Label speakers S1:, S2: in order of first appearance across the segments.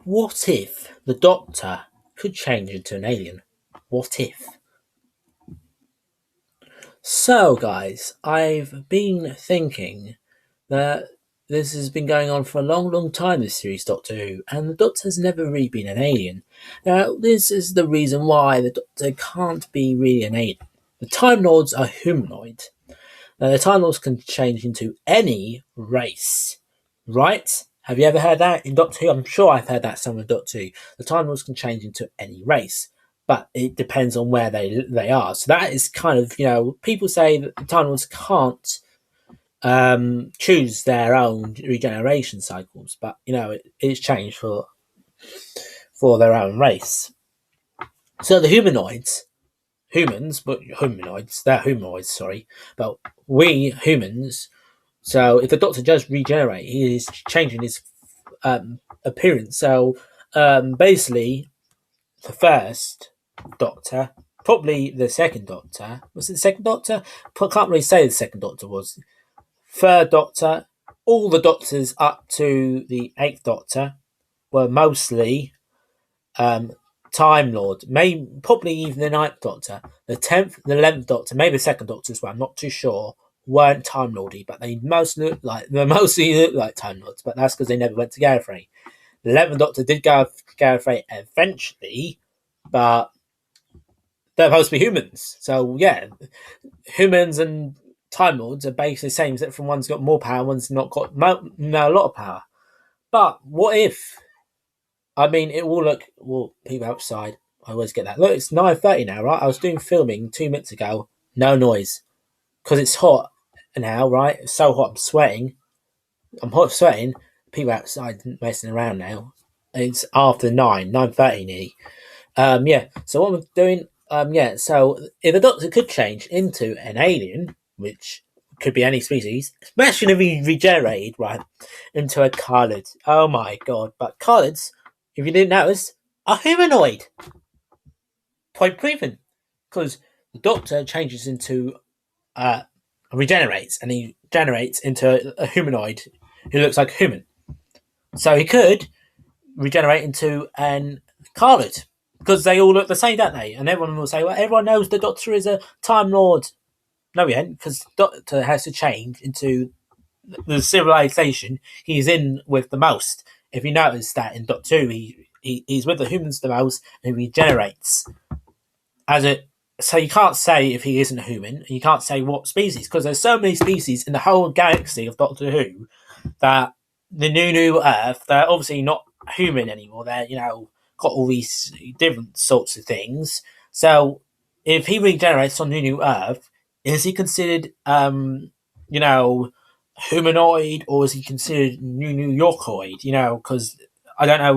S1: What if the Doctor could change into an alien? What if? So, guys, I've been thinking that this has been going on for a long, long time, this series, Doctor Who, and the Doctor has never really been an alien. Now, this is the reason why the Doctor can't be really an alien. The Time Lords are humanoid. Now, the Time Lords can change into any race, right? Have you ever heard that in Doctor Who? I'm sure I've heard that somewhere in Doctor Who. The Time Lords can change into any race, but it depends on where they are. So that is kind of, people say that the Time Lords can't choose their own regeneration cycles, but it's changed for their own race. So the they're humanoids, sorry, but we humans. So if the Doctor does regenerate, he is changing his appearance. So basically, the first Doctor, probably the second Doctor, was it the second Doctor? I can't really say the second Doctor was. Third Doctor, all the Doctors up to the Eighth Doctor were mostly Time Lord. Maybe probably even the Ninth Doctor, the 10th, the 11th Doctor, maybe the second Doctor as well. I'm not too sure. Weren't Time Lordy, but they mostly look like Time Lords. But that's because they never went to Gallifrey. The 11th Doctor did go to Gallifrey eventually, but they're supposed to be humans. So yeah, humans and Time Lords are basically the same, except from one's got more power, one's not got a lot of power. But what if? I mean, it will look. Well, people outside, I always get that. Look, it's 9:30 now, right? I was doing filming 2 minutes ago. No noise, because it's hot now, right? It's so hot, I'm sweating. I'm hot sweating. People outside messing around now. It's after 9:30 nearly. Yeah. So what I'm doing? So if the Doctor could change into an alien, which could be any species, especially if he regenerated, right, into a Khalid. Oh my god! But Khalids, if you didn't notice, are humanoid. Point proven, because the Doctor changes into regenerates, and he generates into a humanoid who looks like a human. So he could regenerate into an Khalid, because they all look the same, don't they? And everyone will say, well, everyone knows the Doctor is a Time Lord. No, he ain't, because the Doctor has to change into the civilization he's in with the most. If you notice that in Doctor Who, he's with the humans the most, and he regenerates so you can't say if he isn't a human, and you can't say what species, because there's so many species in the whole galaxy of Doctor Who that the new Earth, they're obviously not human anymore. They're, got all these different sorts of things. So if he regenerates on new Earth, is he considered, humanoid, or is he considered New Yorkoid? Because I don't know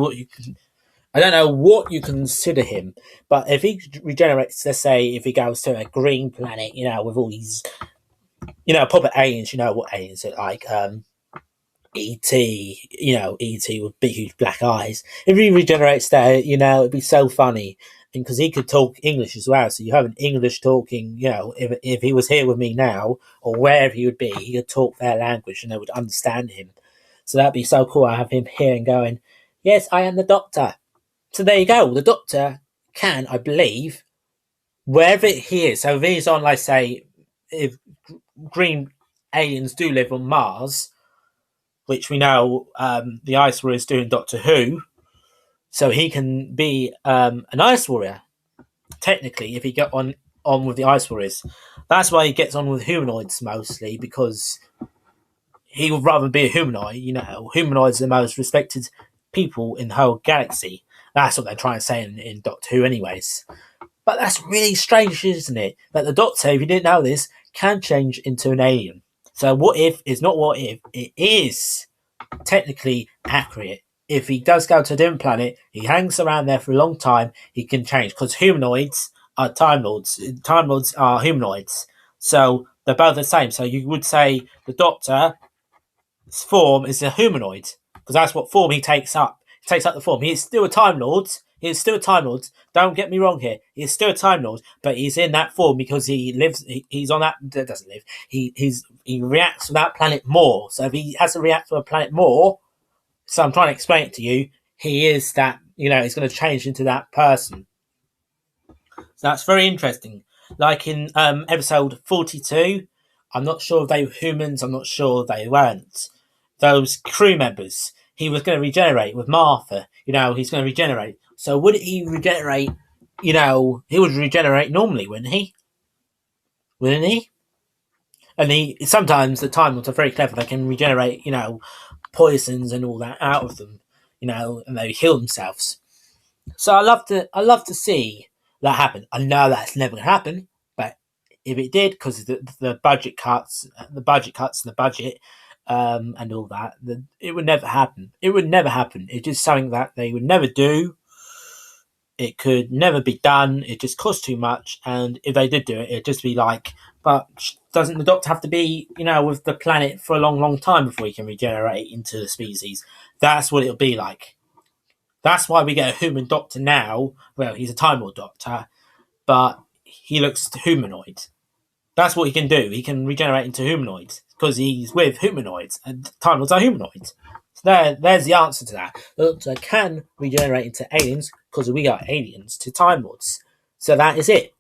S1: what you consider him, but if he regenerates, let's say if he goes to a green planet, with all these, proper aliens, what aliens are like, E.T., E.T. with big, huge black eyes. If he regenerates there, it'd be so funny. Because he could talk English as well. So you have an English talking, if he was here with me now, or wherever he would be, he could talk their language and they would understand him. So that'd be so cool. I have him here and going, yes, I am the Doctor. So there you go. The Doctor can, I believe, wherever he is. So if he's on, like, say, if green aliens do live on Mars, which we know the Ice Warrior is doing Doctor Who, so he can be an Ice Warrior, technically, if he get on with the Ice Warriors. That's why he gets on with humanoids mostly, because he would rather be a humanoid. Humanoids are the most respected people in the whole galaxy. That's what they're trying to say in Doctor Who anyways. But that's really strange, isn't it? That the Doctor, if you didn't know this, can change into an alien. So what if is not what if, it is technically accurate. If he does go to a different planet, he hangs around there for a long time, he can change. Because humanoids are Time Lords. Time Lords are humanoids. So they're both the same. So you would say the Doctor's form is a humanoid. Because that's what form he takes up. He takes up the form. He is still a Time Lord. Don't get me wrong here. He is still a Time Lord, but he's in that form because he lives. He's on that. Doesn't live. He reacts to that planet more. So if he has to react to a planet more, so I'm trying to explain it to you. he is that, he's going to change into that person. So that's very interesting. Like in episode 42, I'm not sure if they were humans, I'm not sure they weren't. Those crew members, he was going to regenerate with Martha. He's going to regenerate. So would he regenerate? He would regenerate normally, wouldn't he? Wouldn't he? And sometimes the Time Lords are very clever. They can regenerate, poisons and all that out of them, and they heal themselves. So I love to see that happen. I know that's never going to happen, but if it did, because the budget cuts, and the budget, and all that, it would never happen. It would never happen. It's just something that they would never do. It could never be done. It just costs too much, and if they did do it, it'd just be like, but doesn't the Doctor have to be, with the planet for a long, long time before he can regenerate into the species? That's what it'll be like. That's why we get a human Doctor now. Well, he's a Time Lord Doctor, but he looks humanoid. That's what he can do. He can regenerate into humanoids because he's with humanoids, and Time Lords are humanoids. So there's the answer to that. The Doctor can regenerate into aliens because we are aliens to Time Lords. So that is it.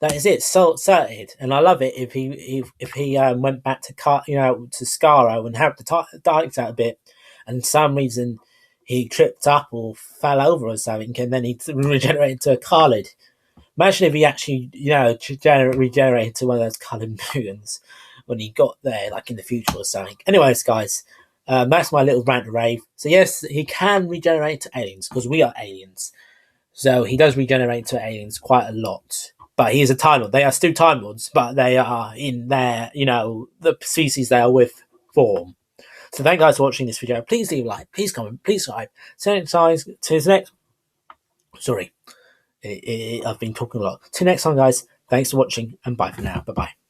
S1: That is it. Sorted. And I love it if he went back to to Skaro and helped the Daleks out a bit, and for some reason he tripped up or fell over or something, and then he regenerated to a Khalid. Imagine if he actually, regenerated to one of those coloured moons when he got there, like in the future or something. Anyways, guys, that's my little rant and rave. So yes, he can regenerate to aliens because we are aliens. So he does regenerate to aliens quite a lot. But he is a Time Lord. They are still Time Lords, but they are in their, the species they are with form. So thank you guys for watching this video. Please leave a like, please comment, please subscribe. So next time, to the next. Sorry, I've been talking a lot. Till next time, guys. Thanks for watching, and bye for now. Bye bye.